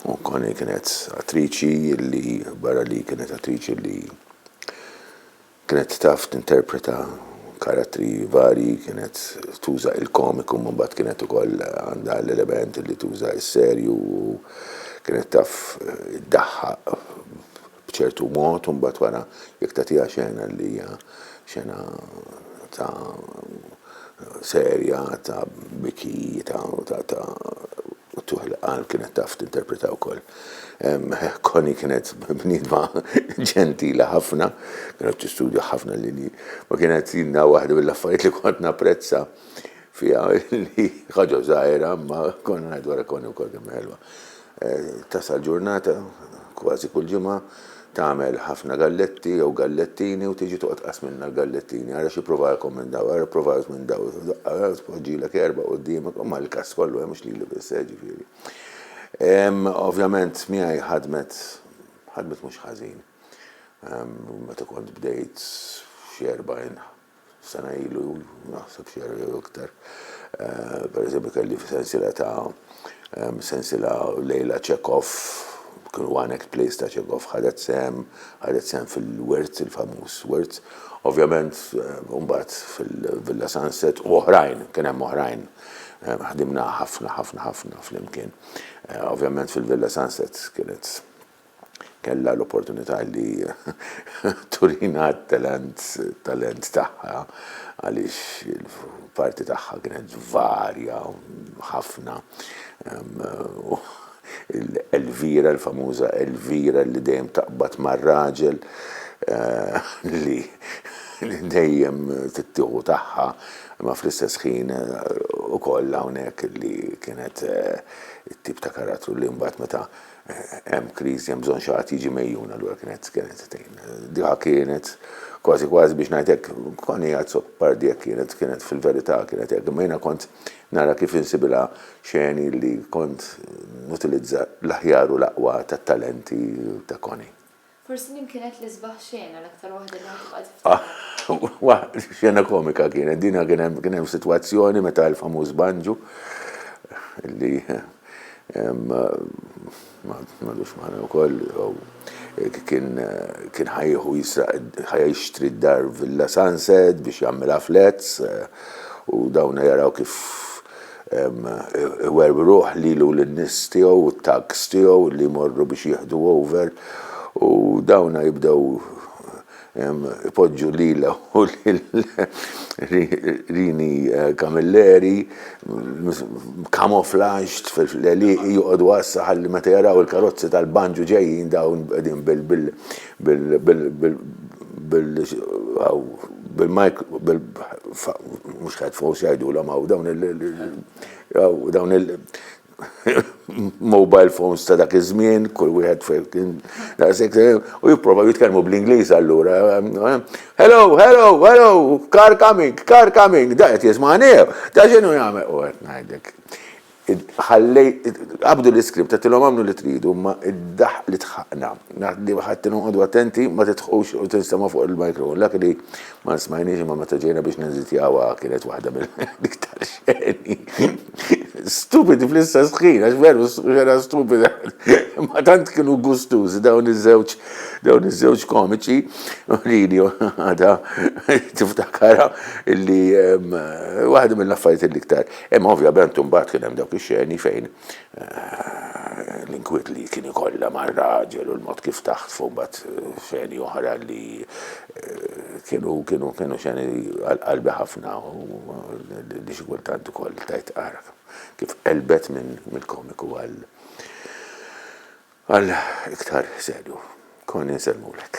U Connie kienet attriċi li barra li kienet attriċi li kienet taf tinterpreta karattri vari, kienet tuża il-komiku mbagħad kienet ukoll għandha l-element li tuża s-serju u kienet taf iddaħħaq b'ċertu mod u mbagħad wara jekk tagħtiha xena li hija xena ta' serja ta' biki ta' tuħ l-qalb kienet taf tinterpreta wkoll. Connie kienet bniedma ġentila ħafna, kienet tistudja ħafna li ma kienet jinna waħda mill-affarijiet li kont napprezza fiha li ħaġa żgħira ma konna ngħidu wara Connie wkoll kemm ħelwa. Tasal ġurnata kważi kull ġimgħa tagħmel ħafna galletti jew gallettini u tiġi toqgħod qasmilna l-gallettini ara xi provawkom minn daw, ara provawk minn daw, tpoġġilek erba' quddiemek u mal-każ kollu hemm mhux lili biss ġifieri. Ovvjament miegħi ħadmet mhux ħażin. Meta kont bdejt xi 40 sena ilu, naħseb xi iktar. Pereżempju kelli sensiela Lejla Chekhov, kien One Act Plays ta' Chekhov ħadet sem fil-Wirt, il-famuż Wirt. Ovvjament mbagħad fil-Villa Sunset u oħrajn, kien hemm oħrajn. Ħdimna ħafna flimkien. Ovvjament fil-Villa Sunset kellha l-opportunità li turina talent tagħha għaliex il-parti tagħha kienet varja ħafna. Elvira, l-famuża Elvira li dejjem taqbad mar-raġel li dejjem tittieħu tagħha ma fl-istess ħin ukoll hawnhekk li kienet it-tip ta' karattru li mbagħad meta hemm kriżi hemm bżonn xi ħadd jiġi mejjun allura kienet tgħin. Diha kienet kważi biex ngħidlek Connie Azzop-Pardi kienet fil-verità kienet hekk imma jiena kont nara kif insibilha xeni li kont nutilizza l-aħjar u l-aqwa tat-talenti ta' Connie. Forsi din kienet l-isbaħ xena l-aktar waħda li tibqa' tiftakar. Xena komika kienet, dina kien hemm sitwazzjoni meta l-famuż Banju li m'għadux magħna wkoll kien ħajjieħu jixtri d-dar Villa Sunset biex jagħmilha flats u dawn jaraw kif werbu ruħ lilu lin-nies tiegħu u t-tags tiegħu li jmorru biex jieħdu over u dawna jibdew ipoġġu lila u Rini Camilleri camouflaged fil-leliqi joqogħdu għassa ħalli meta jaraw il-karozzi tal-Banju ġejjin dawn qegħdin mhux headphones jgħidulhom hawn dawn il-mobile phones ta' dak iż-żmien, kull wieħed u jipprova jitkellmu bl-Ingliż allura. Hello, car coming, da qed jisma'ni, da x'inhu jagħmel u qed ngħidlek. Qabdu l-iskript għatilhom għamlu li tridu ma id-daħ li tħaqna. Li ħadtilhom għadu attenti ma titħux u tinstema' fuq il-mikrofon. Lak li ma smajniex imma meta ġejna biex ninżitjawha kienet waħda mill-iktar xeni. Stupidi fl-istess ħin, għax veru xena stupida. Ma tant kienu gustużi dawn iż-żewġ komiċi Rini għada tiftakara illi waħda mill-affarijiet l-iktar. Hemm ovvjament imbagħad kien hemm dawk ix-xeni fejn l-inkwiet li kien ikollha mar-raġel u l-mod kif taħtfu mbagħad xeni oħra li kienu xeni qalbi ħafna u li xi kultant ukoll tajt qara kif qelbet mill-komiku għal iktar serju. Connie nselmulek.